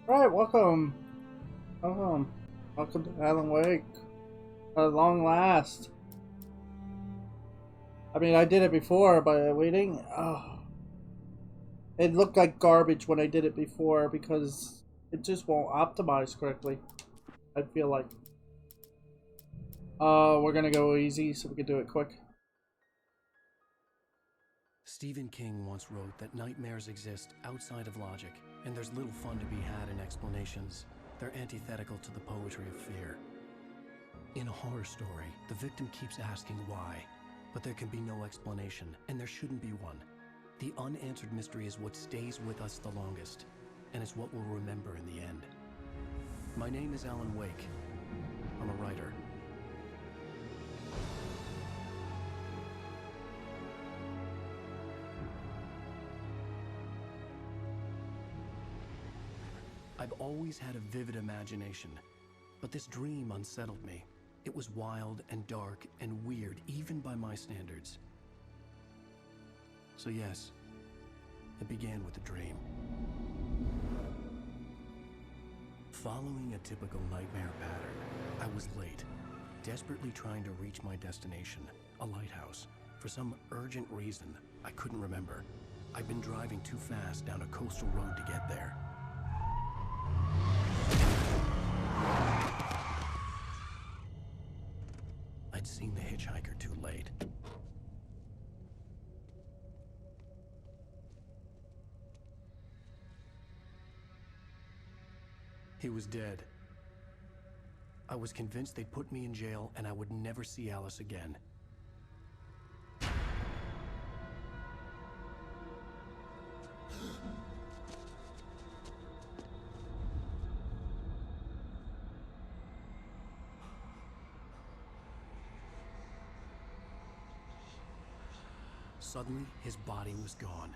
Right, welcome. Welcome. Welcome to Alan Wake. At long last. I mean, I did it before, but waiting. Oh, it looked like garbage when I did it before because it just won't optimize correctly. I feel like. We're gonna go easy so we can do it quick. Stephen King once wrote that nightmares exist outside of logic, and there's little fun to be had in explanations. They're antithetical to the poetry of fear. In a horror story, the victim keeps asking why, but there can be no explanation, and there shouldn't be one. The unanswered mystery is what stays with us the longest, and it's what we'll remember in the end. My name is Alan Wake. I'm a writer. I've always had a vivid imagination, but this dream unsettled me. It was wild and dark and weird, even by my standards. So yes, it began with a dream. Following a typical nightmare pattern, I was late, desperately trying to reach my destination, a lighthouse. For some urgent reason, I couldn't remember. I'd been driving too fast down a coastal road to get there. I'd seen the hitchhiker too late. He was dead. I was convinced they'd put me in jail and I would never see Alice again. Suddenly, his body was gone.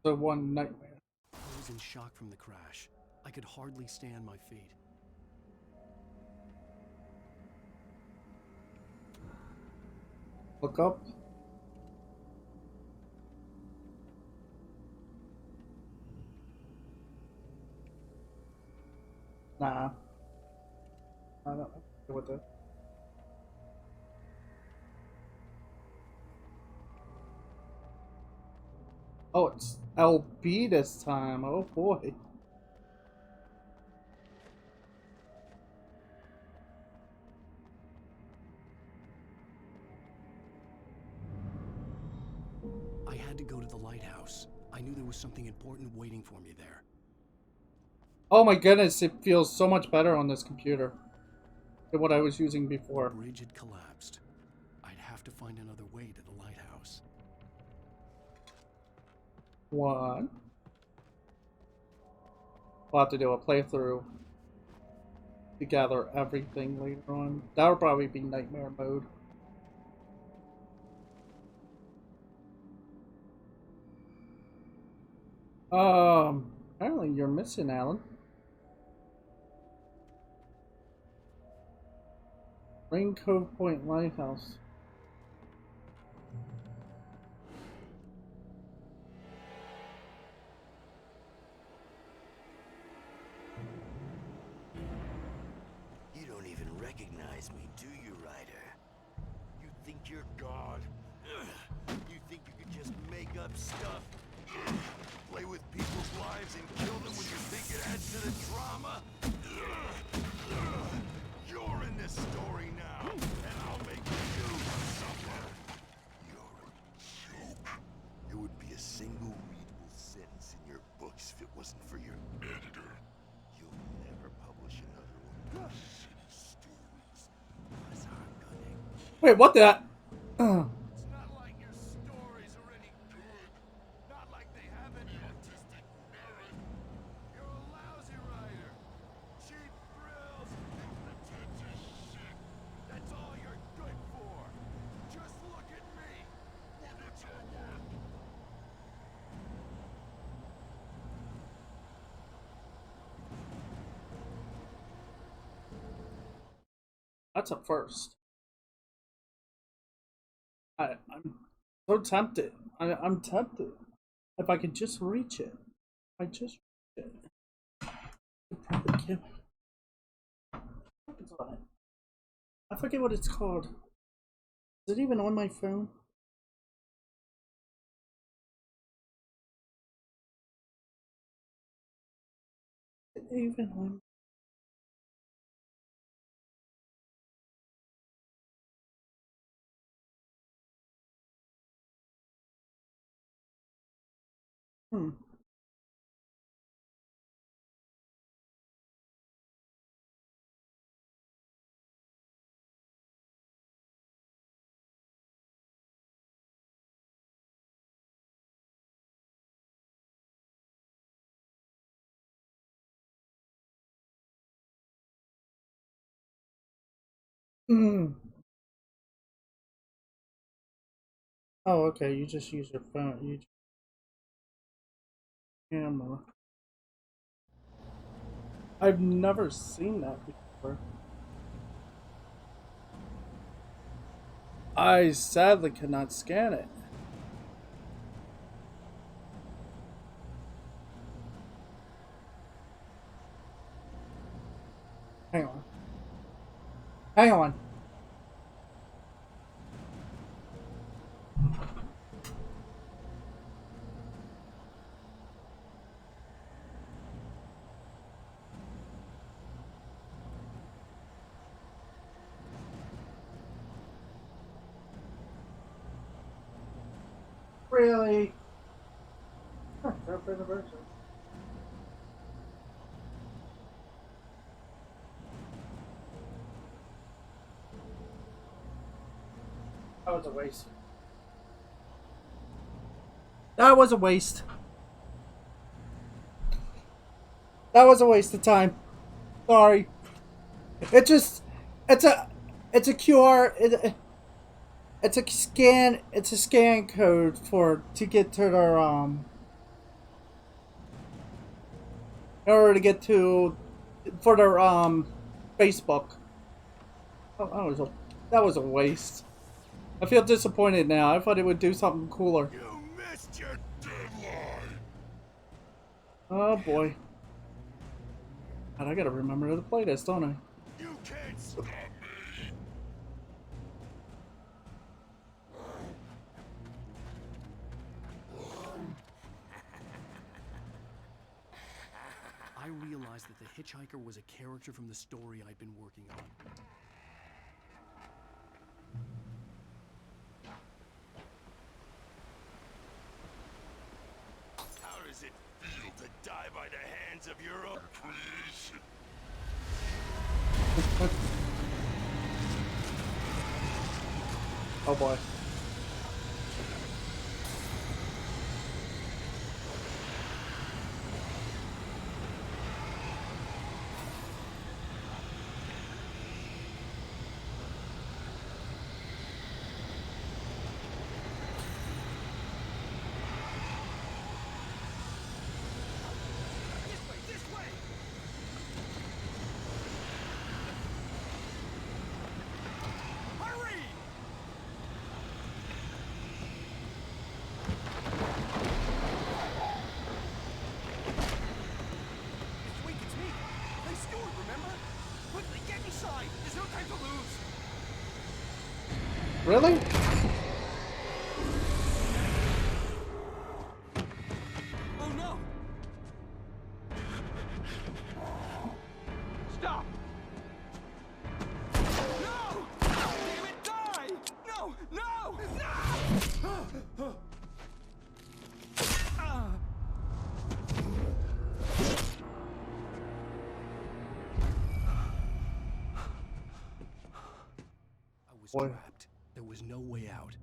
The one nightmare. I was in shock from the crash. I could hardly stay on my feet. Look up. Nah. I don't know what the. Oh, it's LB this time. Oh boy. I had to go to the lighthouse. I knew there was something important waiting for me there. Oh my goodness, it feels so much better on this computer than what I was using before. The bridge had collapsed. I'd have to find another way to the lighthouse. One. We'll have to do a playthrough to gather everything later on. That would probably be nightmare mode. Apparently you're missing, Alan. Rain Cove Point Lighthouse. You don't even recognize me, do you, Ryder? You think you're God? You think you could just make up stuff? Play with people's lives and kill them when you think it adds to the drama? You're in this story now, and I'll make you suffer. You're a joke. It would be a single readable sentence in your books if it wasn't for your editor. You'll never publish another one of those shitty stories. That's our gunning. Wait, what the? It's not like your stories are any good. Not like they have any artistic merit. You're a lousy writer. Cheap thrills and pretentious shit. That's all you're good for. Just look at me. Look at your work. That's a first. I'm so tempted. I'm tempted. If I could just reach it. I just Probably I forget what it's called. Is it even on my phone? Is it even on? Hmm. Mm. Oh, okay. You just use your phone. You camera. I've never seen that before. I sadly cannot scan it. Hang on. Hang on. Really? Huh, for the version. That was a waste. That was a waste. That was a waste of time. Sorry. It just, it's a, it's a QR. It's a scan. It's a scan code for to get to their in order to get to for their Facebook. Oh, that was a waste. I feel disappointed now. I thought it would do something cooler. You missed your deadline. Oh boy. God, I gotta remember to play this, don't I? You can't stop me. I realized that the hitchhiker was a character from the story I'd been working on. How does it feel to die by the hands of your own creation? Oh boy. Really? Oh no! Stop! No! Damn it, die! No! No! No! I was Boy. trapped. There was no way out.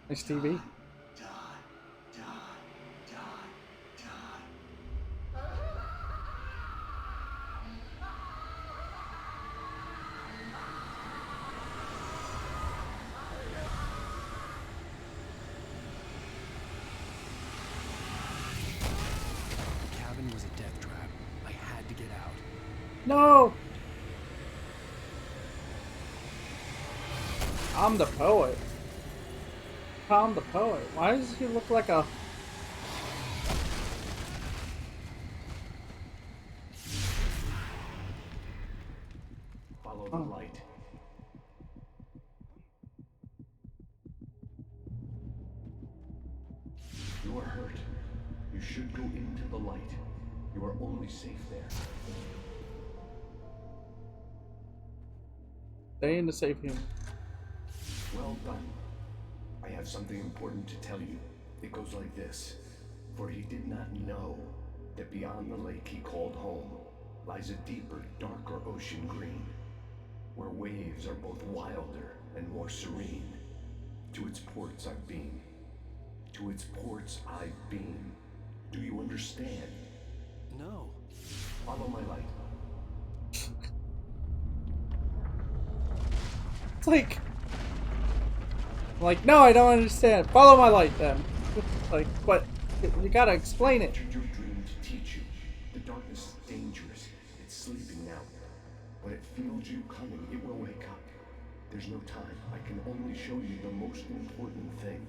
Nice TV. The cabin was a death trap. I had to get out. No! I'm the poet. Tom the poet. Why does he look like a... Follow the light. You are hurt. You should go into the light. You are only safe there. Staying to save him. Well done. I have something important to tell you. It goes like this. For he did not know that beyond the lake he called home lies a deeper, darker ocean green, where waves are both wilder and more serene. To its ports I've been. To its ports I've been. Do you understand? No. Follow my light. It's like, no, I don't understand. Follow my light, then. Like, but you gotta explain it. Entered your dream to teach you. The darkness is dangerous. It's sleeping now. When it feels you coming, it will wake up. There's no time. I can only show you the most important thing.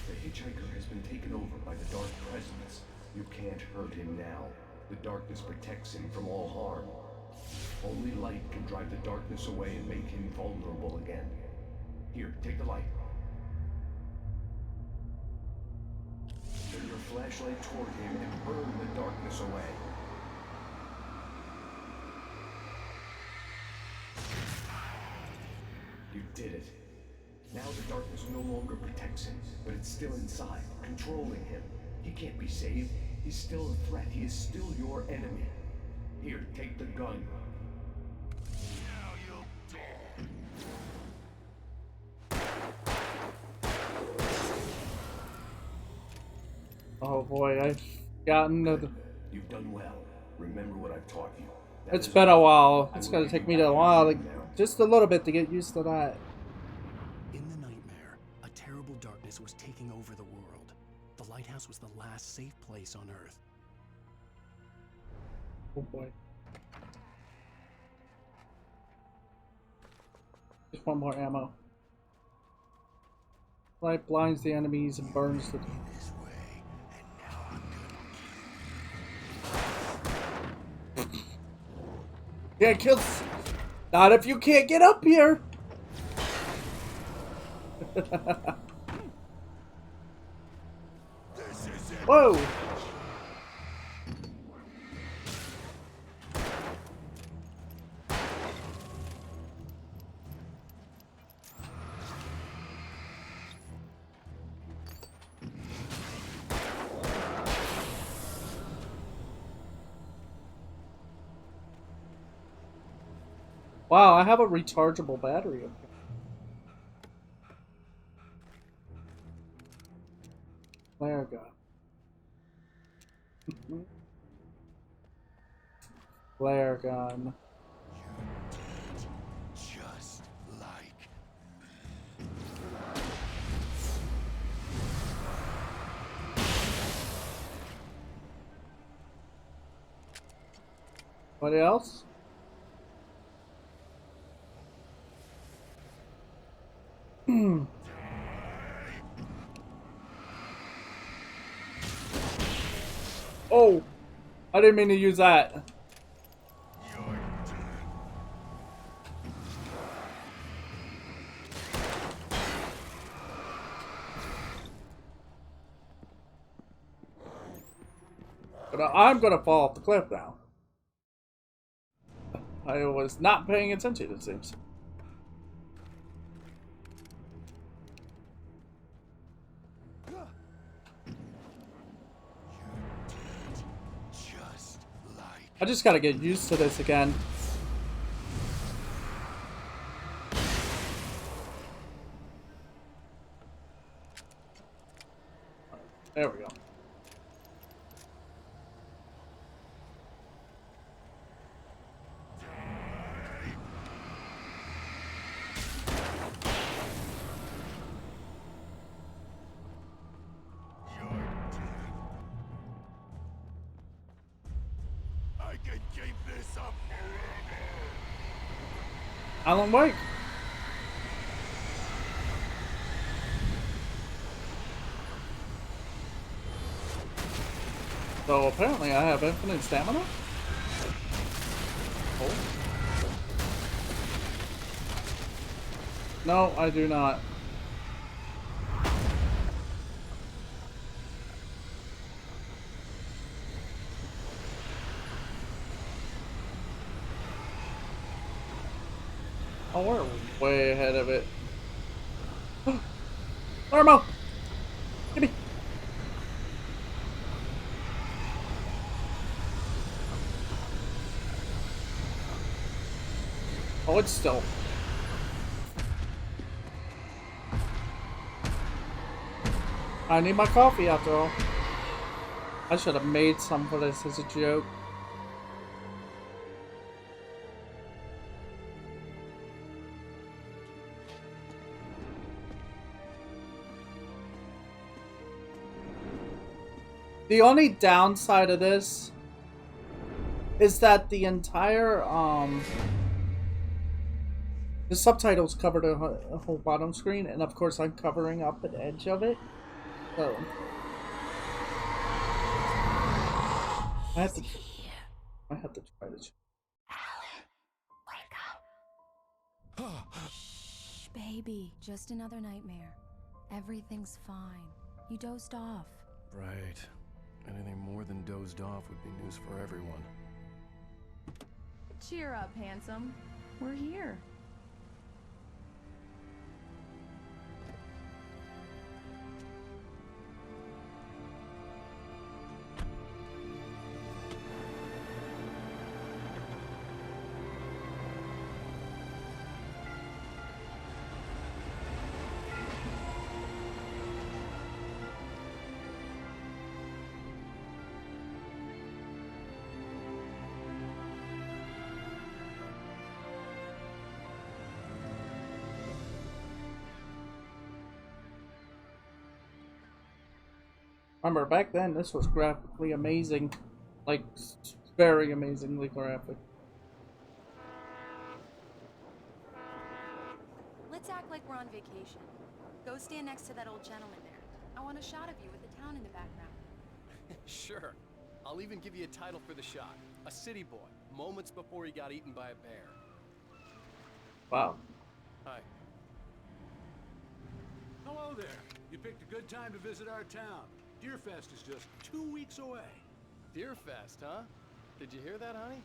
The hitchhiker has been taken over by the dark presence. You can't hurt him now. The darkness protects him from all harm. Only light can drive the darkness away and make him vulnerable again. Here, take the light. Turn your flashlight toward him and burn the darkness away. You did it. Now the darkness no longer protects him, but it's still inside, controlling him. He can't be saved. He's still a threat. He is still your enemy. Here, take the gun. Now you'll die. Oh boy, I've gotten the... You've done well. Remember what I've taught you. That It's is been a all. while. I It's will gonna give take you me back a your while, freedom like, now. just a little bit to get used to that. In the nightmare, a terrible darkness was taking over the world. The lighthouse was the last safe place on Earth. Oh boy. Just one more ammo. Light blinds the enemies and burns the... This way, and now I'm gonna Yeah, kills. Not if you can't get up here. This is it. Whoa. Wow, I have a rechargeable battery up here. Flare gun. Flare gun. Just like What else? Oh, I didn't mean to use that. you're dead. But I'm gonna fall off the cliff now. I was not paying attention, it seems. Just like I just gotta get used to this again. There we go. you're dead. I can keep this up forever. Alan Wake. So apparently I have infinite stamina? Oh. No, I do not. Oh, we're way ahead of it. Thermo! Gimme! Oh, it's still. I need my coffee after all. I should have made some for this as a joke. The only downside of this is that the entire the subtitles covered a whole bottom screen, and of course I'm covering up an edge of it. So I have to try to. Shh, baby. Just another nightmare. Everything's fine. You dozed off. Right. Anything more than dozed off would be news for everyone. Cheer up, handsome. We're here. Remember, back then this was graphically amazing, like very amazingly graphic. Let's act like we're on vacation. Go stand next to that old gentleman there. I want a shot of you with the town in the background. Sure. I'll even give you a title for the shot. A city boy, moments before he got eaten by a bear. Wow. Hi. Hello there. You picked a good time to visit our town. Deerfest is just 2 weeks away. Deerfest, huh? Did you hear that, honey?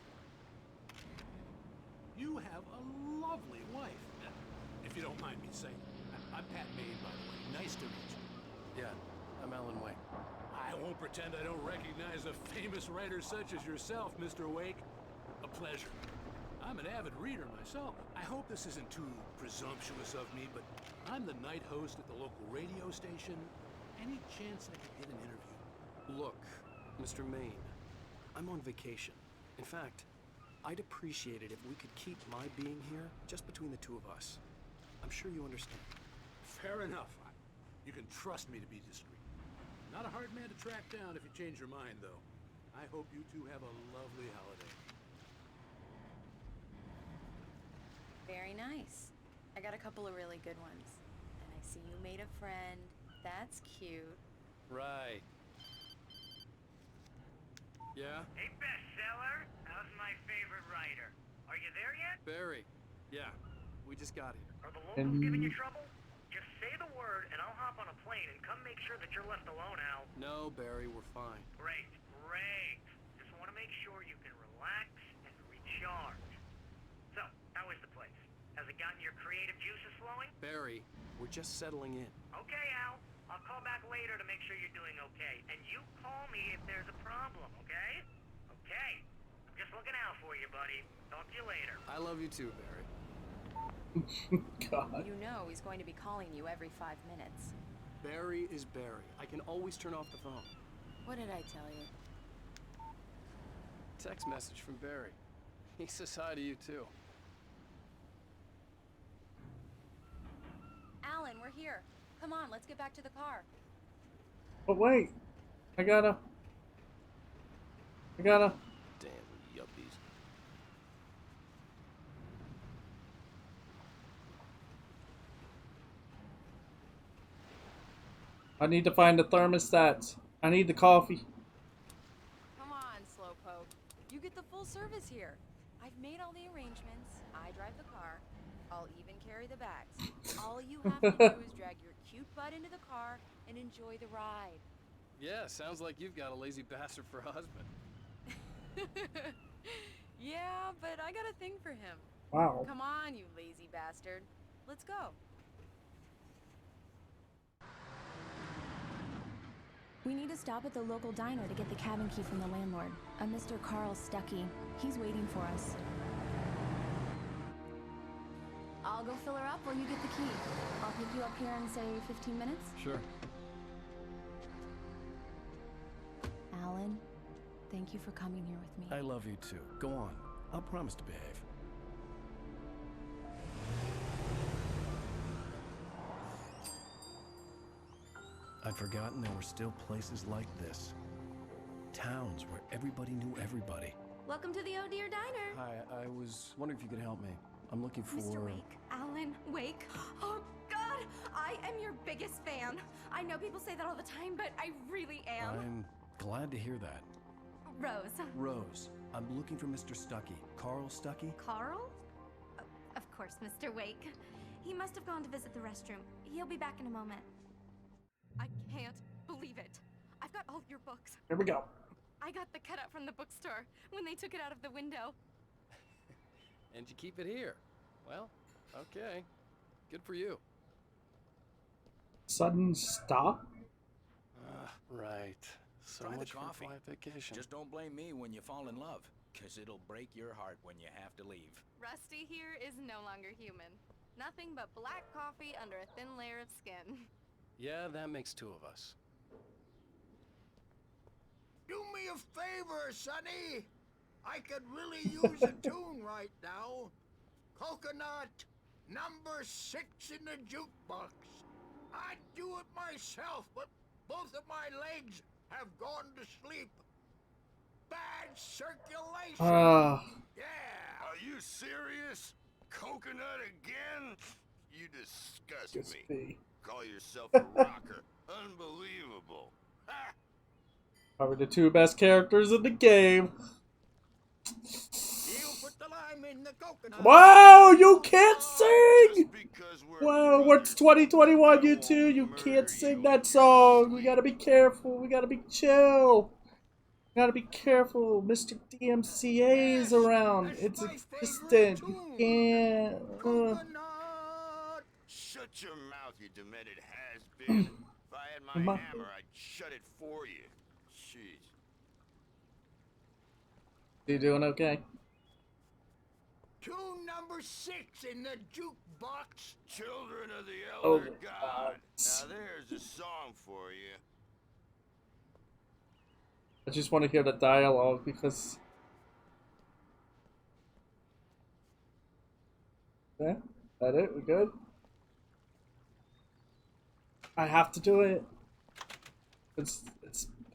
You have a lovely wife, if you don't mind me saying. I'm Pat Maine, by the way. Nice to meet you. Yeah, I'm Alan Wake. I won't pretend I don't recognize a famous writer such as yourself, Mr. Wake. A pleasure. I'm an avid reader myself. I hope this isn't too presumptuous of me, but I'm the night host at the local radio station. Any chance I could get an interview? Look, Mr. Maine, I'm on vacation. In fact, I'd appreciate it if we could keep my being here just between the two of us. I'm sure you understand. Fair enough. You can trust me to be discreet. Not a hard man to track down if you change your mind, though. I hope you two have a lovely holiday. Very nice. I got a couple of really good ones. And I see you made a friend. That's cute. Right. Yeah? Hey, bestseller. How's my favorite writer? Are you there yet? Barry. Yeah, we just got here. Are the locals giving you trouble? Just say the word, and I'll hop on a plane and come make sure that you're left alone, Al. No, Barry, we're fine. Great, great. Just want to make sure you can relax and recharge. So, how is the place? Has it gotten your creative juices flowing? Barry, we're just settling in. Okay, Al. I'll call back later to make sure you're doing okay. And you call me if there's a problem, okay? Okay. I'm just looking out for you, buddy. Talk to you later. I love you too, Barry. God. You know he's going to be calling you every 5 minutes. Barry is Barry. I can always turn off the phone. What did I tell you? Text message from Barry. He says hi to you too. Alan, we're here. Come on, let's get back to the car. But wait, I gotta. Damn yuppies. I need to find the thermostats. I need the coffee. full service here. I've made all the arrangements. I drive the car. I'll even carry the bags. All you have to do is drag your cute butt into the car and enjoy the ride. Yeah, sounds like you've got a lazy bastard for a husband. Yeah, but I got a thing for him. Wow. Come on, you lazy bastard. Let's go. We need to stop at the local diner to get the cabin key from the landlord, a Mr. Carl Stuckey. He's waiting for us. I'll go fill her up while you get the key. I'll pick you up here in, say, 15 minutes? Sure. Alan, thank you for coming here with me. I love you too. Go on. I'll promise to behave. I'd forgotten there were still places like this. Towns where everybody knew everybody. Welcome to the Oh Dear Diner. Hi, I was wondering if you could help me. I'm looking for... Mr. Wake. Alan Wake. Oh, God! I am your biggest fan. I know people say that all the time, but I really am. I'm glad to hear that. Rose. Rose, I'm looking for Mr. Stuckey. Carl Stuckey? Carl? Of course, Mr. Wake. He must have gone to visit the restroom. He'll be back in a moment. I can't believe it. I've got all your books. Here we go. I got the cutout from the bookstore when they took it out of the window. And you keep it here. Well, okay. Good for you. Sudden stop? Right. So Try the much for a coffee. quiet vacation. Just don't blame me when you fall in love, 'cause it'll break your heart when you have to leave. Rusty here is no longer human. Nothing but black coffee under a thin layer of skin. Yeah, that makes two of us. Do me a favor, Sonny. I could really use a tune right now. Coconut, number 6 in the jukebox. I'd do it myself, but both of my legs have gone to sleep. Bad circulation. Yeah. Are you serious? Coconut again? You disgust Just me. be. Call yourself a rocker. Unbelievable. Ha! Probably the two best characters in the game. You put the lime in the coconut. Wow, you can't sing! Just because we're Wow, brothers, what's 2021, I you won't two? You murder can't sing you that in your song. We sleep. gotta be careful. We gotta be chill. We gotta be careful. Mr. DMCA is around. That's It's my existent. favorite You tune. can't. Coconut. Shut your mouth, you demented has-been. If I had my Ma- hammer, I'd shut it for you. Jeez. You doing okay? Tune number 6 in the jukebox. Children of the Oh, Elder God. Now there's a song for you. I just want to hear the dialogue because. Yeah, that it? We good? I have to do it. It's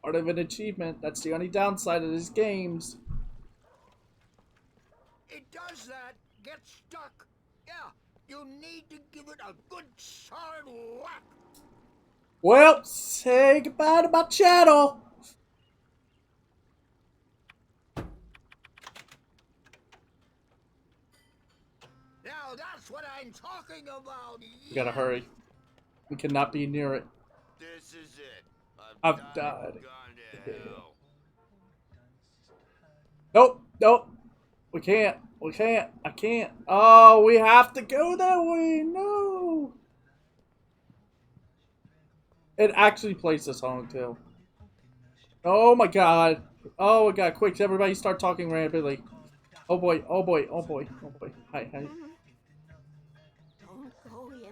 part of an achievement. That's the only downside of these games. It does that. Get stuck. Yeah, you need to give it a good solid whack. Well, say goodbye to my channel. Now that's what I'm talking about. We gotta hurry. We cannot be near it. This is it. I've died. died. and Gone to hell. Nope, nope. We can't. We can't. I can't. Oh, we have to go that way. No. It actually plays the song too. Oh my god. Oh my god. Quick, everybody start talking rapidly. Oh boy. Oh boy. Oh boy. Oh boy. Hi. Hi. Don't go in there,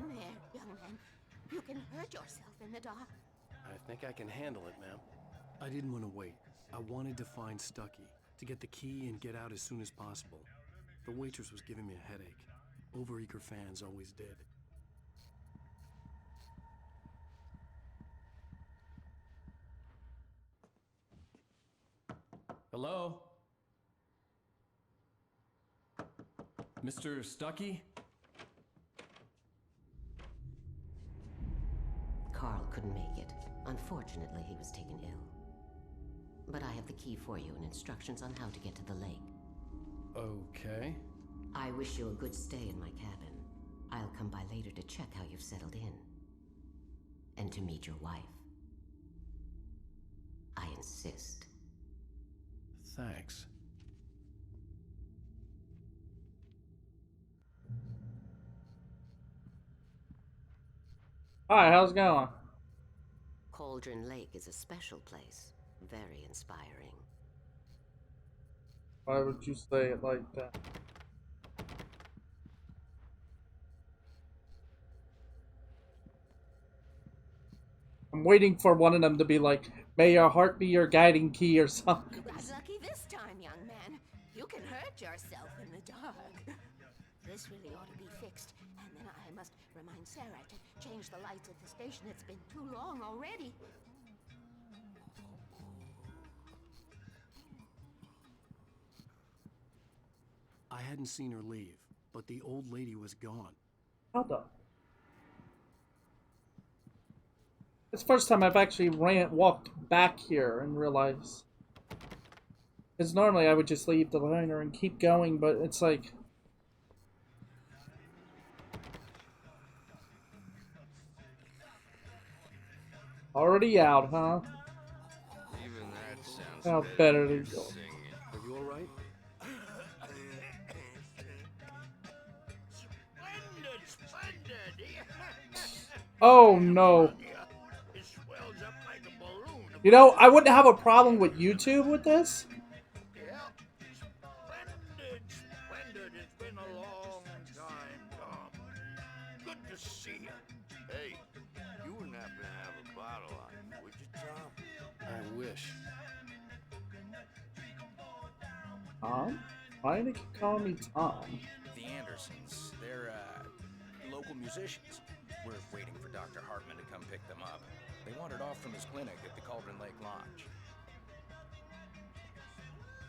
young man. You can hurt yourself in the dark. I think I can handle it, ma'am. I didn't want to wait. I wanted to find Stuckey, to get the key and get out as soon as possible. The waitress was giving me a headache. Overeager fans always did. Hello? Mr. Stuckey? Carl couldn't make it. Unfortunately, he was taken ill. But I have the key for you and instructions on how to get to the lake. Okay. I wish you a good stay in my cabin. I'll come by later to check how you've settled in. And to meet your wife. I insist. Thanks. Hi, how's it going? Cauldron Lake is a special place. Very inspiring. Why would you say it like that? I'm waiting for one of them to be like, may your heart be your guiding key or something. You got lucky this time, young man. You can hurt yourself in the dark. This really ought to be fixed. And then I must remind Sarah to change the lights at the station. It's been too long already. I hadn't seen her leave, but the old lady was gone. Hold up. It's the first time I've actually walked back here and realized. Because normally I would just leave the liner and keep going, but it's like. Already out, huh? Even that sounds How better to go. singing. Are you alright? Splendid! Oh no. It swells up like a balloon. You know, I wouldn't have a problem with YouTube with this. Yeah. Splendid, splendid. It's been a long time, Tom. Good to see you. Hey, you wouldn't happen to have a bottle on you, would you, Tom? I wish. Tom? Why do they keep calling me Tom? The Andersons, they're, local musicians. We're waiting for Dr. Hartman to come pick them up. They wandered off from his clinic at the Cauldron Lake Lodge.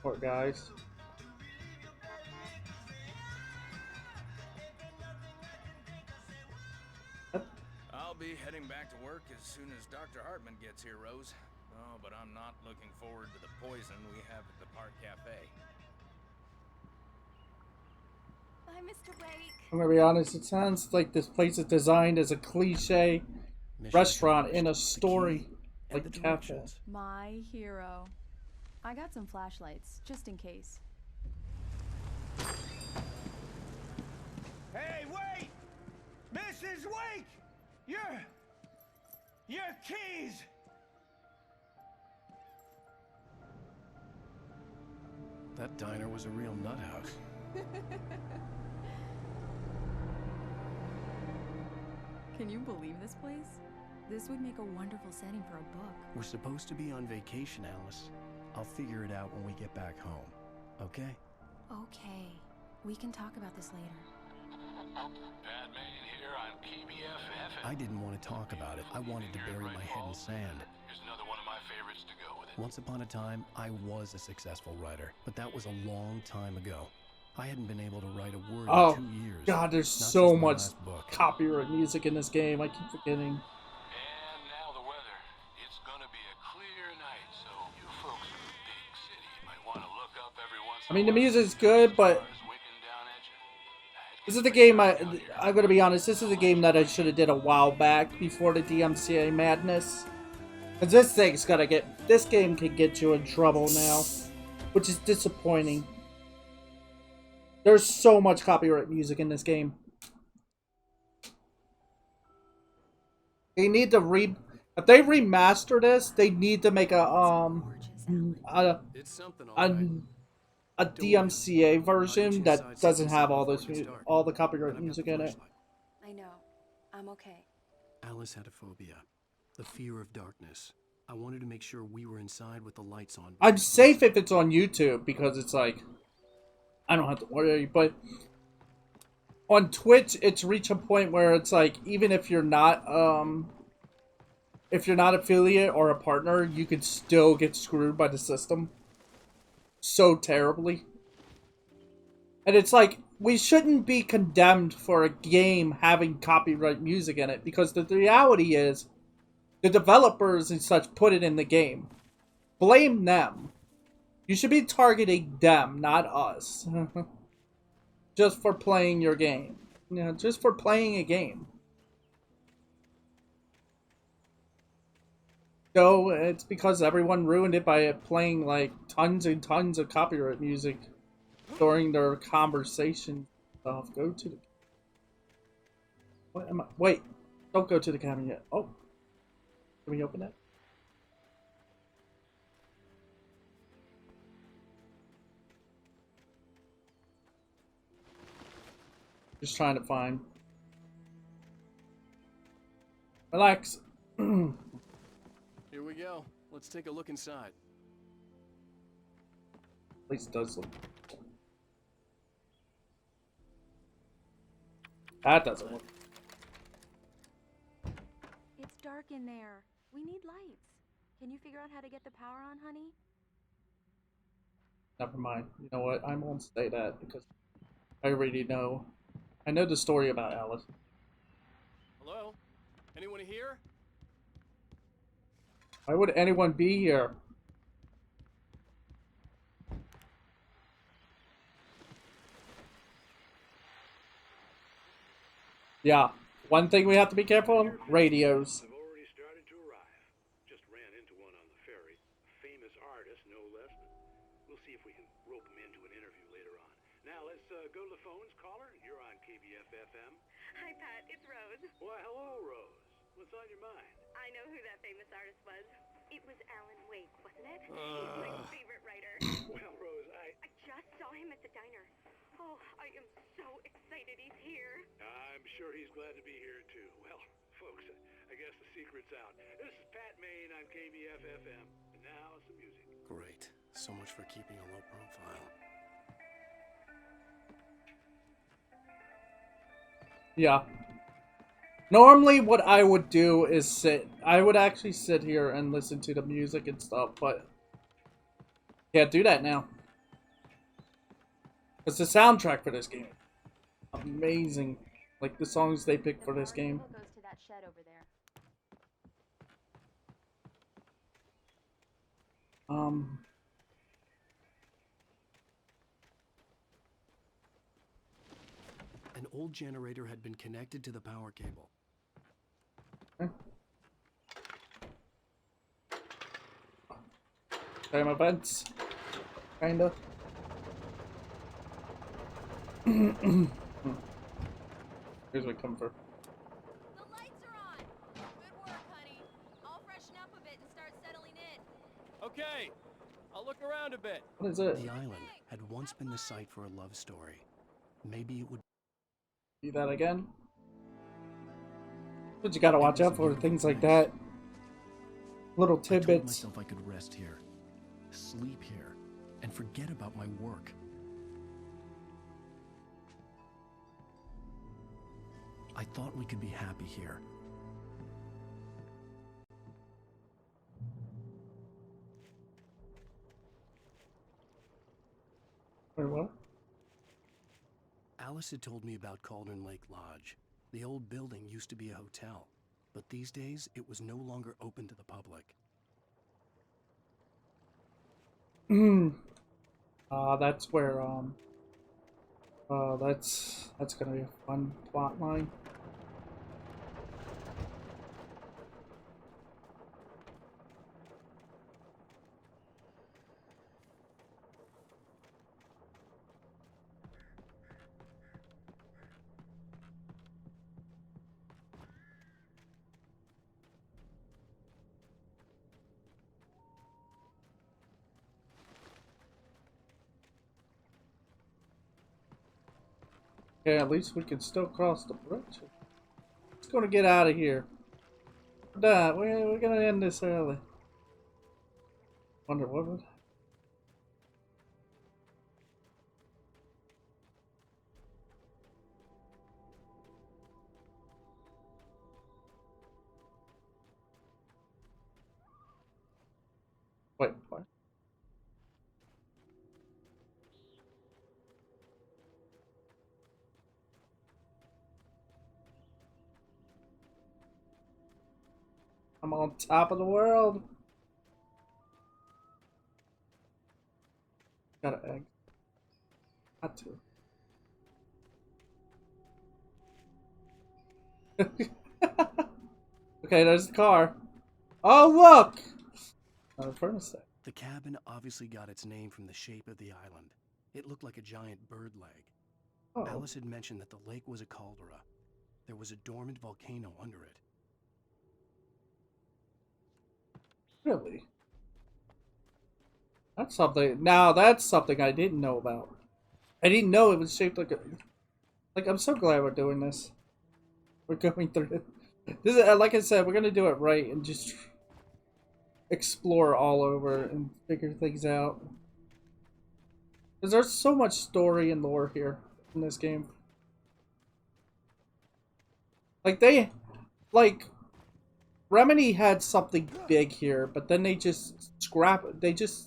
Poor guys. I'll be heading back to work as soon as Dr. Hartman gets here, Rose. Oh, but I'm not looking forward to the poison we have at the Park Cafe. Bye, Mr. Wake. I'm gonna be honest, it sounds like this place is designed as a cliche Mission restaurant in a accomplished. The story, key and like the cafe. directions. My hero. I got some flashlights, just in case. Hey, wait! Mrs. Wake! Your keys! That diner was a real nut house. Can you believe this place? This would make a wonderful setting for a book. We're supposed to be on vacation, Alice. I'll figure it out when we get back home. Okay? Okay. We can talk about this later. Batman here on PBFF. I didn't want to talk about it. I wanted to bury my head in sand. Here's another one of my favorites to go with it. Once upon a time, I was a successful writer, but that was a long time ago. I hadn't been able to write a word in 2 years. God, there's Not so since my much last book. copyright music in this game. I keep forgetting. And now the weather. It's gonna be a clear night, so you folks in the big city might want to look up every once in I mean, a the while. music's good, but Stars winking down at you. this is the game I'm gonna be honest, this is a game that I should have did a while back before the DMCA madness. Cause this game can get you in trouble now, which is disappointing. There's so much copyright music in this game. They need to if they remaster this, they need to make It's something, all right. a DMCA version that doesn't have all the copyright music in it. I know. I'm okay. Alice had a phobia. The fear of darkness. I wanted to make sure we were inside with the lights on. I'm safe if it's on YouTube because it's like I don't have to worry, but on Twitch it's reached a point where it's like even if you're not affiliate or a partner, you could still get screwed by the system so terribly. And it's like we shouldn't be condemned for a game having copyright music in it because the reality is the developers and such put it in the game. Blame them. You should be targeting them, not us. Just for playing your game. Yeah, just for playing a game. So it's because everyone ruined it by playing like tons and tons of copyright music during their conversation stuff. Go to the. What am I? Wait, don't go to the cabin yet. Oh, can we open it? Just trying to find. Relax. Here we go. Let's take a look inside. Place does look. That doesn't look. It's dark in there. We need lights. Can you figure out how to get the power on, honey? Never mind. You know what? I won't say that because I already know. I know the story about Alice. Hello? Anyone here? Why would anyone be here? Yeah. One thing we have to be careful of, radios. Have already started to arrive. Just ran into one on the ferry. A famous artist, no less. We'll see if we can rope him into an interview later on. Now let's go to the phones. Caller, you're on KBF FM. Hi, Pat. It's Rose. Why, hello, Rose. What's on your mind? I know who that famous artist was. It was Alan Wake, wasn't it? He's my favorite writer. Well, Rose, I just saw him at the diner. Oh, I am so excited he's here. I'm sure he's glad to be here, too. Well, folks, I guess the secret's out. This is Pat Maine on KBF FM. And now some music. Great. So much for keeping a low profile. Yeah. Normally what I would do is I would actually sit here and listen to the music and stuff, but can't do that now. It's the soundtrack for this game. Amazing. Like the songs they picked for this game. Goes to that shed over there. An old generator had been connected to the power cable. Time events. Kinda. Here's what come for. The lights are on. Good work, honey. I'll freshen up a bit and start settling in. Okay, I'll look around a bit. What is it? The island had once been the site for a love story. Maybe it would See that again? But you gotta watch out for things like that. Little I told tidbits. myself I could rest here, sleep here, and forget about my work. I thought we could be happy here. Wait, what? Alice had told me about Cauldron Lake Lodge. The old building used to be a hotel, but these days it was no longer open to the public. That's where that's gonna be a fun plot line. Okay, at least we can still cross the bridge. Let's go to get out of here. We're gonna end this early. Wonder what would. Wait, what? I'm on top of the world. Had to. Okay, there's the car. Oh, look! Not a furnace there. The cabin obviously got its name from the shape of the island. It looked like a giant bird leg. Oh. Alice had mentioned that the lake was a caldera. There was a dormant volcano under it. Really? That's something. Now that's something I didn't know about. I didn't know it was shaped like a. Like, I'm so glad we're doing this. We're going through it. This is, like I said, we're gonna do it right and just explore all over and figure things out. Because there's so much story and lore here in this game. Like, Remedy had something big here, but then they just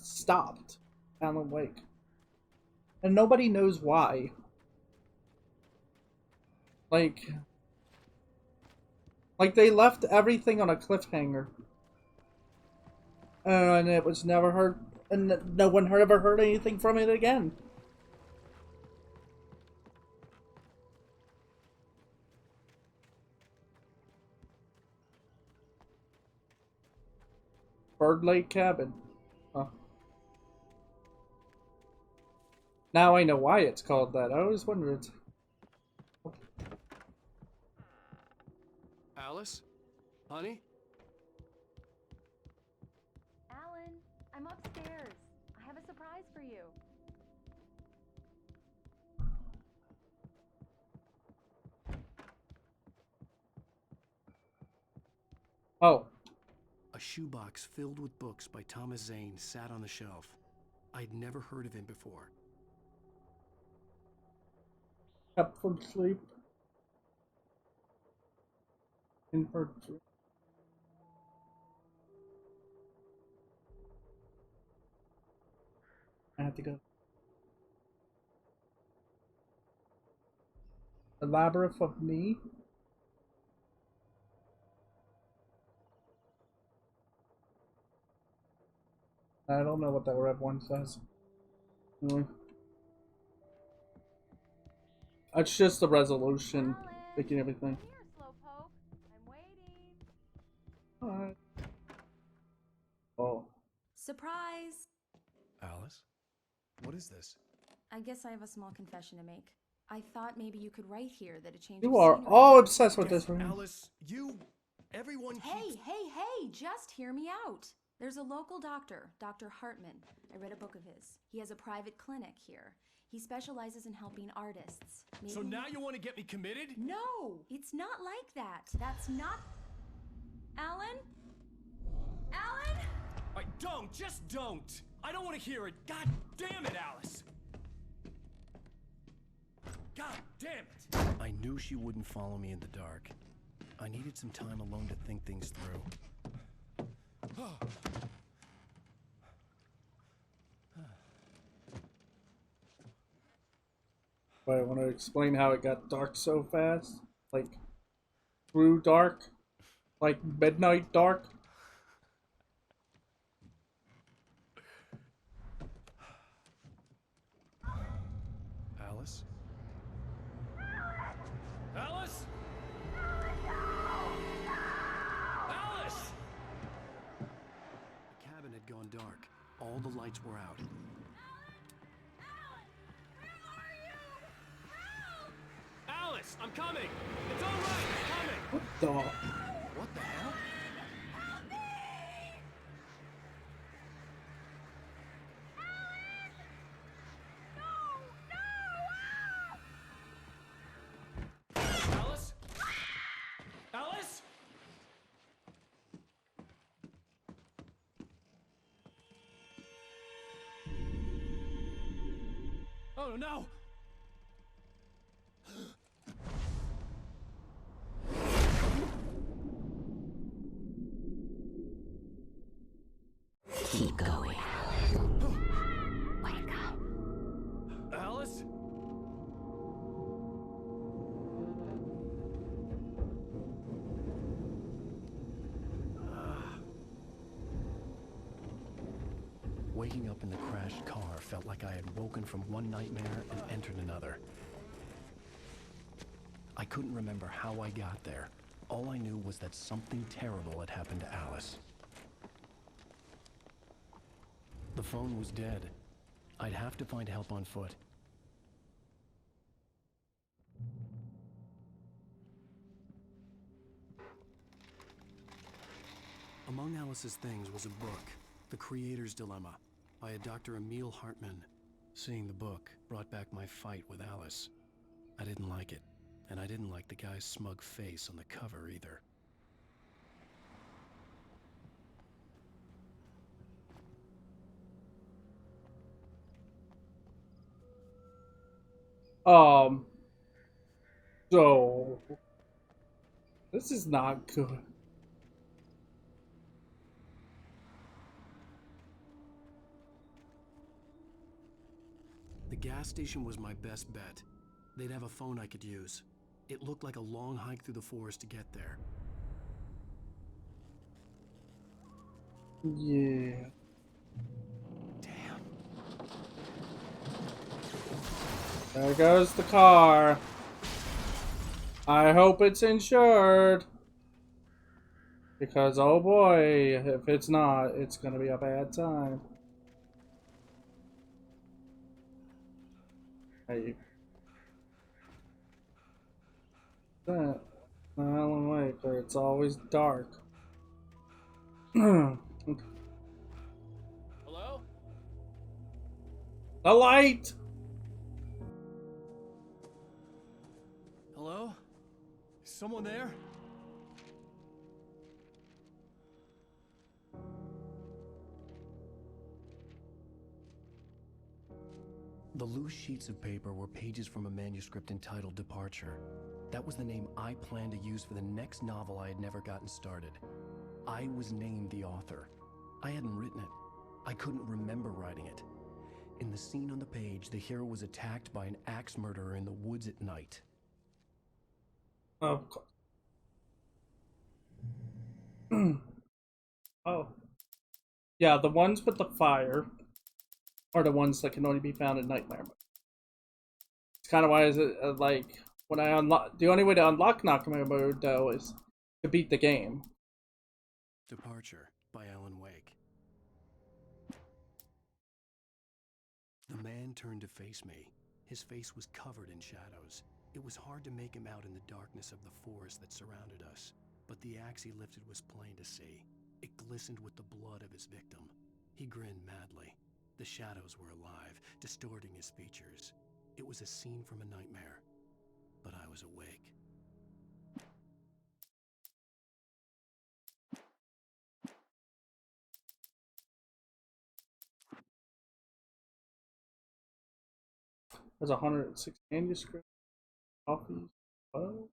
stopped Alan Wake. And nobody knows why. Like they left everything on a cliffhanger. And it was never heard, and no one ever heard anything from it again. Bird Lake Cabin. Huh. Now I know why it's called that. I always wondered. Alice? Honey? Alan, I'm upstairs. I have a surprise for you. Oh. A shoebox filled with books by Thomas Zane sat on the shelf. I'd never heard of him before. Up from sleep. In her dream. I have to go. The Labyrinth of Me? I don't know what that red one says. Anyway. It's just the resolution making everything. Come here, Slowpoke. I'm waiting. Alright. Oh. Surprise! Alice? What is this? I guess I have a small confession to make. I thought maybe you could write here that a change You of are scenery- all obsessed with this room. Alice, everyone Hey, just hear me out. There's a local doctor, Dr. Hartman. I read a book of his. He has a private clinic here. He specializes in helping artists. Maybe... So now you want to get me committed? No, it's not like that. That's not... Alan? Alan? Just don't! I don't want to hear it! God damn it, Alice! God damn it! I knew she wouldn't follow me in the dark. I needed some time alone to think things through. But I want to explain how it got dark so fast. Like, through dark. Like, midnight dark. Alice? Alice? Alice! The cabin had gone dark. All the lights were out. Alice, I'm coming! It's all right, I'm coming! What the? What the hell? Alice? Alice? Oh no! Keep going. Wake up. Alice? Waking up in the crashed car felt like I had woken from one nightmare and entered another. I couldn't remember how I got there. All I knew was that something terrible had happened to Alice. The phone was dead. I'd have to find help on foot. Among Alice's things was a book, The Creator's Dilemma, by a Dr. Emil Hartman. Seeing the book brought back my fight with Alice. I didn't like it, and I didn't like the guy's smug face on the cover either. So this is not good. The gas station was my best bet. They'd have a phone I could use. It looked like a long hike through the forest to get there. Yeah. Damn. There goes the car. I hope it's insured. Because, oh boy, if it's not, it's gonna be a bad time. Hey. That Alan Wake, where it's always dark. Hello? The light! Hello? Is someone there? The loose sheets of paper were pages from a manuscript entitled Departure. That was the name I planned to use for the next novel I had never gotten started. I was named the author. I hadn't written it. I couldn't remember writing it. In the scene on the page, the hero was attacked by an axe murderer in the woods at night. Oh. Oh. Yeah, the ones with the fire are the ones that can only be found in Nightmare mode. It's kind of why is it like when I unlock the only way to unlock Nightmare mode though is to beat the game. Departure by Alan Wake. The man turned to face me. His face was covered in shadows. It was hard to make him out in the darkness of the forest that surrounded us, but the axe he lifted was plain to see. It glistened with the blood of his victim. He grinned madly. The shadows were alive, distorting his features. It was a scene from a nightmare, but I was awake. There's 106 manuscripts, copies. Oh.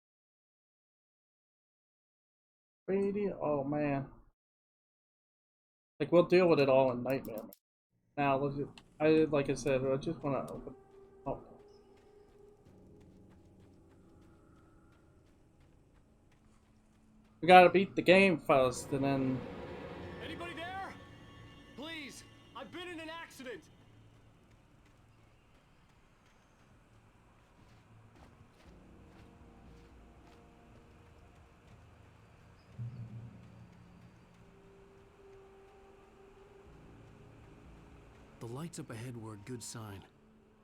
Radio. Oh man. Like we'll deal with it all in Nightmare. Now look at like I said, I just wanna open oh. We gotta beat the game first and then Anybody there? Please, I've been in an accident. The lights up ahead were a good sign.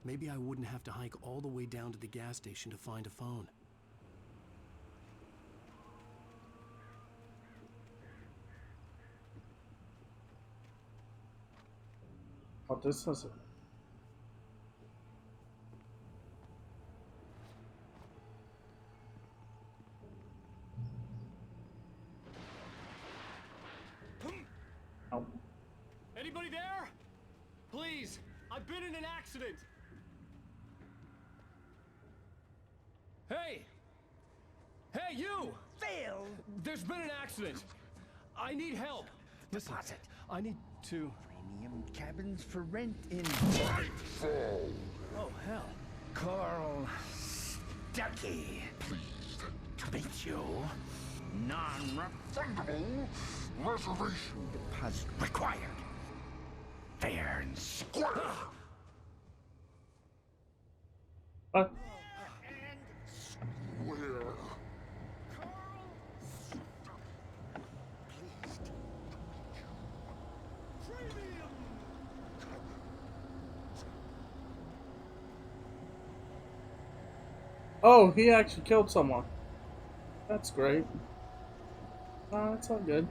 Maybe I wouldn't have to hike all the way down to the gas station to find a phone. oh this is oh. Anybody there? Please, I've been in an accident. Hey! Hey, you! Phil! There's been an accident. I need help. Listen, Deposit. I need to... Premium cabins for rent in Nightfall. Oh, hell. Carl Stuckey. Pleased To meet you. Non-refundable reservation. deposit required. fair and square. What? Oh, he actually killed someone. That's great. That's all good.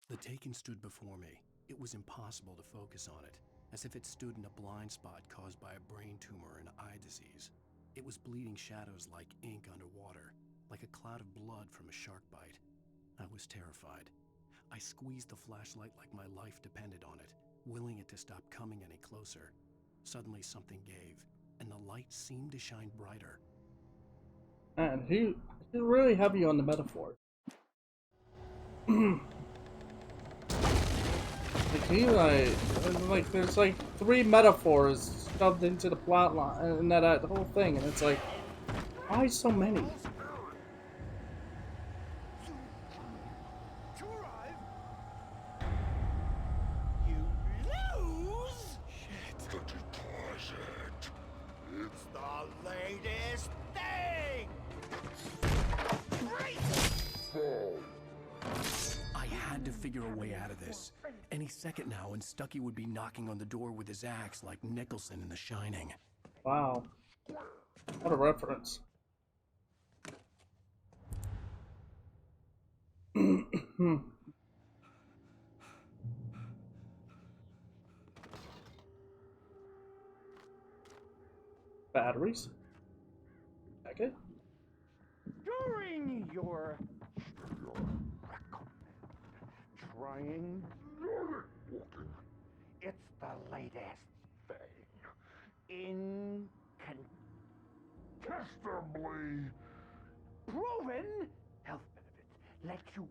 The Taken stood before me. It was impossible to focus on it, as if it stood in a blind spot caused by a brain tumor and eye disease. It was bleeding shadows like ink underwater, like a cloud of blood from a shark bite. I was terrified. I squeezed the flashlight like my life depended on it, willing it to stop coming any closer. Suddenly something gave, and the light seemed to shine brighter. Man, he's really heavy on the metaphor. like there's like 3 metaphors shoved into the plot line and that the whole thing, and it's like, why so many? You lose? Shit. The deposit. It's the latest thing! I had to figure a way out of this. Any second now, and Stucky would be knocking on the door with his axe like Nicholson in The Shining. Wow. What a reference. Batteries. Okay. During your trying, it's the latest thing. Incontestably proven health benefits let you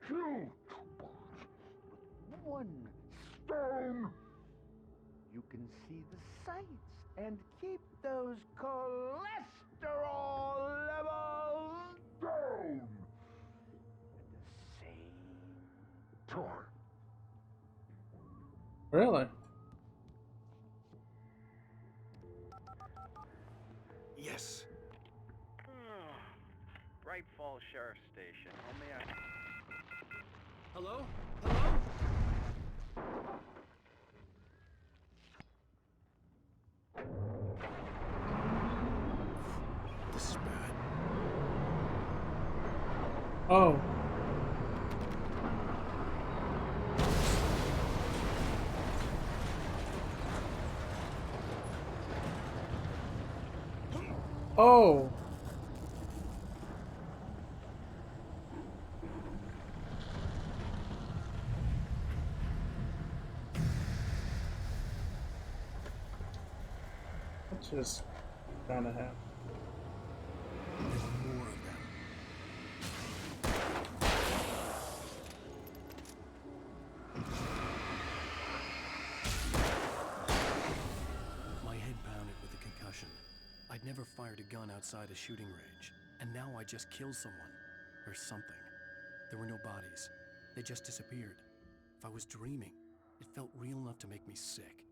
kill two birds with one stone. You can see the sights and keep those cholesterol levels down at the same time. Really? Yes. Bright Falls Sheriff Station. How may I... Hello? Hello? This is bad. Oh. Oh. That's just kind of happened. There were more of them. My head pounded with a concussion. I'd never fired a gun outside a shooting range, and now I just killed someone. Or something. There were no bodies. They just disappeared. If I was dreaming, it felt real enough to make me sick.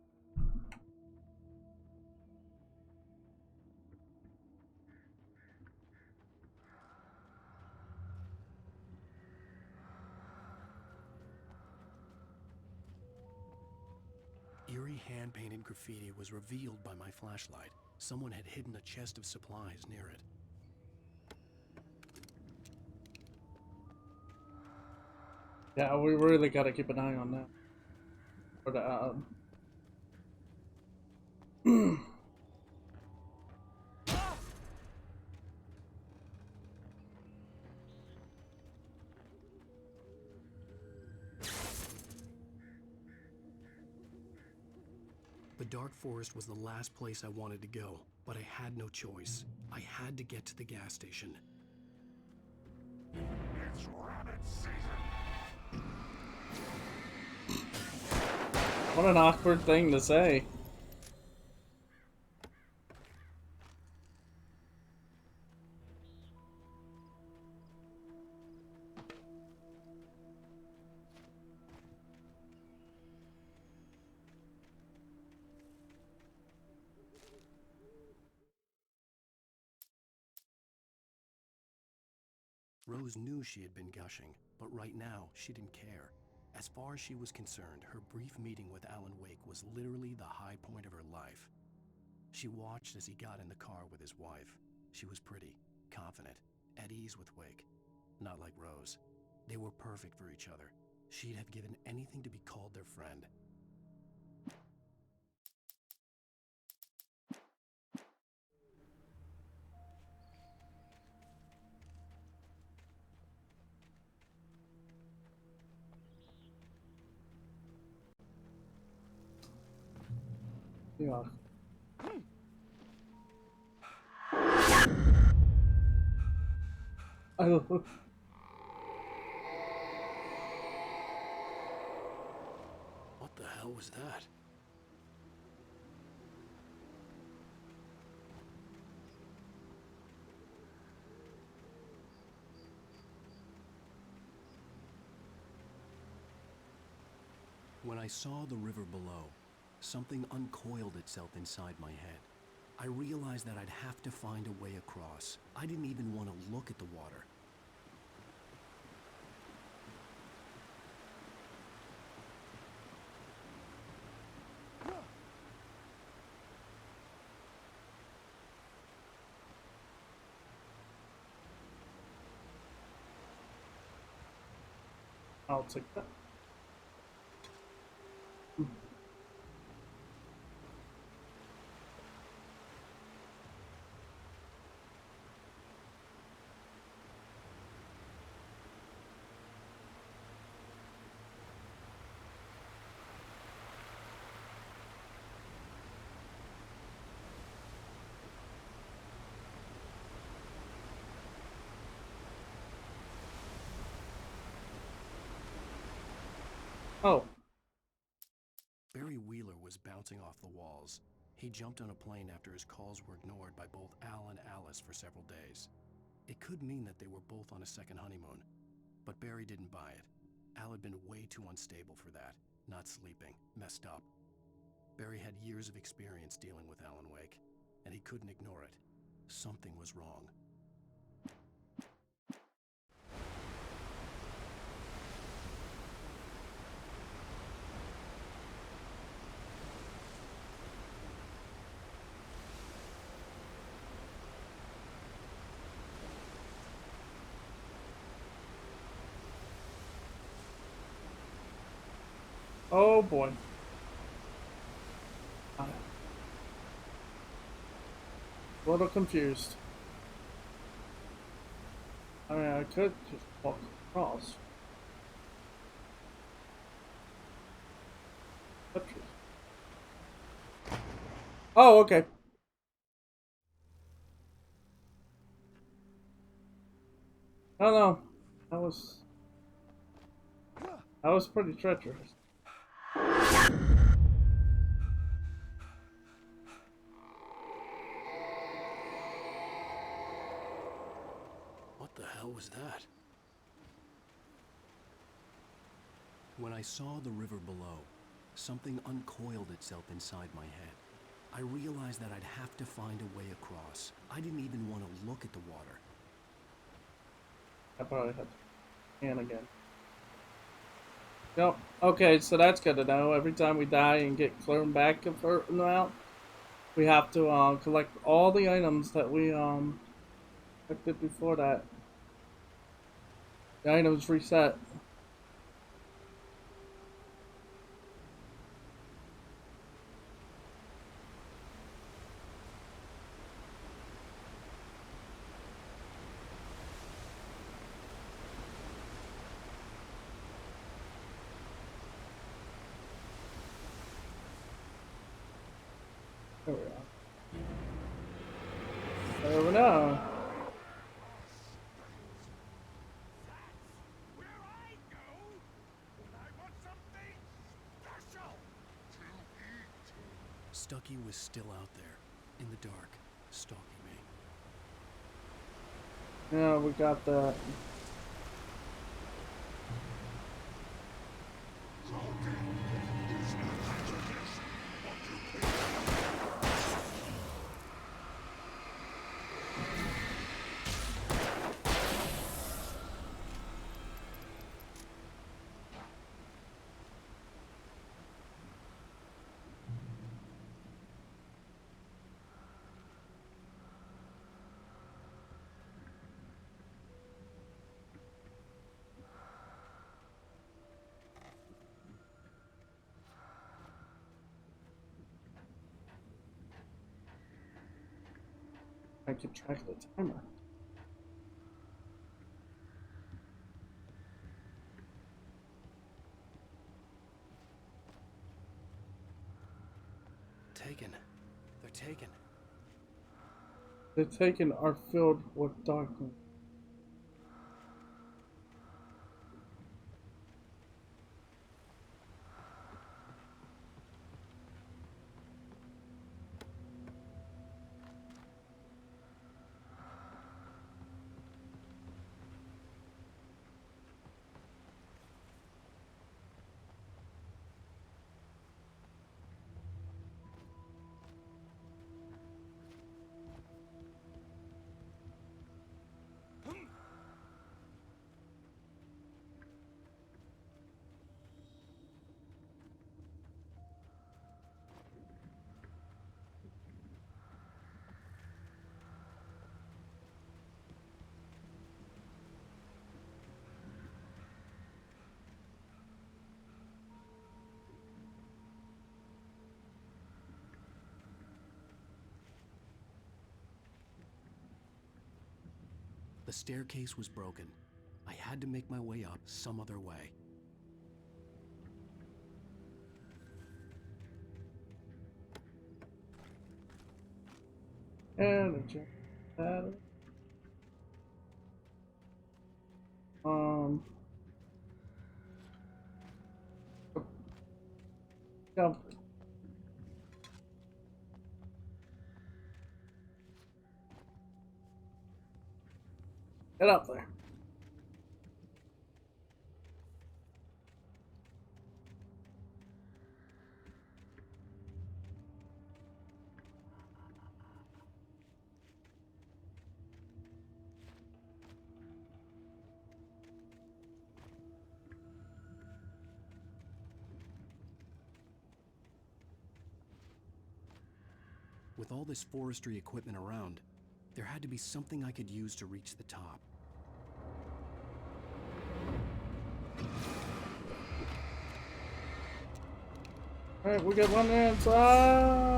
Eerie hand-painted graffiti was revealed by my flashlight. Someone had hidden a chest of supplies near it. Yeah, we really gotta keep an eye on that. For the The dark forest was the last place I wanted to go, but I had no choice. I had to get to the gas station. It's rabbit season. What an awkward thing to say. Rose knew she had been gushing, but right now she didn't care. As far as she was concerned, her brief meeting with Alan Wake was literally the high point of her life. She watched as he got in the car with his wife. She was pretty, confident, at ease with Wake. Not like Rose. They were perfect for each other. She'd have given anything to be called their friend. Yeah. Oh. What the hell was that? When I saw the river below, something uncoiled itself inside my head. I realized that I'd have to find a way across. I didn't even want to look at the water. I'll take that. Oh. Barry Wheeler was bouncing off the walls. He jumped on a plane after his calls were ignored by both Al and Alice for several days. It could mean that they were both on a second honeymoon, but Barry didn't buy it. Al had been way too unstable for that, not sleeping, messed up. Barry had years of experience dealing with Alan Wake, and he couldn't ignore it. Something was wrong. Oh boy. I'm a little confused. I mean, I could just walk across. Oh, okay. No, that was pretty treacherous. What the hell was that? When I saw the river below, something uncoiled itself inside my head. I realized that I'd have to find a way across. I didn't even want to look at the water. I probably have to scan again. Yep. Okay, so that's good to know. Every time we die and get thrown back a certain amount, we have to collect all the items that we collected before that. The items reset. There we are. There we go. Stucky was still out there, in the dark, stalking me. Yeah, we got that. I keep track of the timer. Taken. They're taken. The taken are filled with darkness. The staircase was broken. I had to make my way up some other way. Energy. Jump. Get up there. With all this forestry equipment around, there had to be something I could use to reach the top. Alright, we got one inside.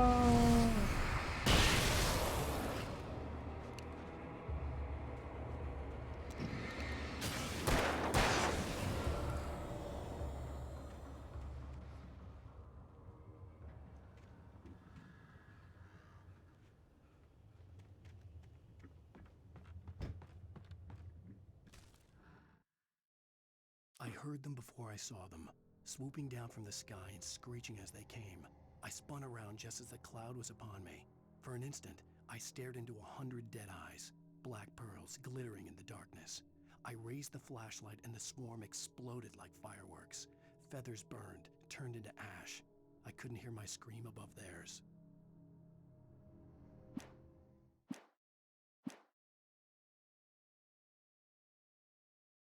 I heard them before I saw them, swooping down from the sky and screeching as they came. I spun around just as the cloud was upon me. For an instant, I stared into 100 dead eyes, black pearls glittering in the darkness. I raised the flashlight and the swarm exploded like fireworks. Feathers burned, turned into ash. I couldn't hear my scream above theirs.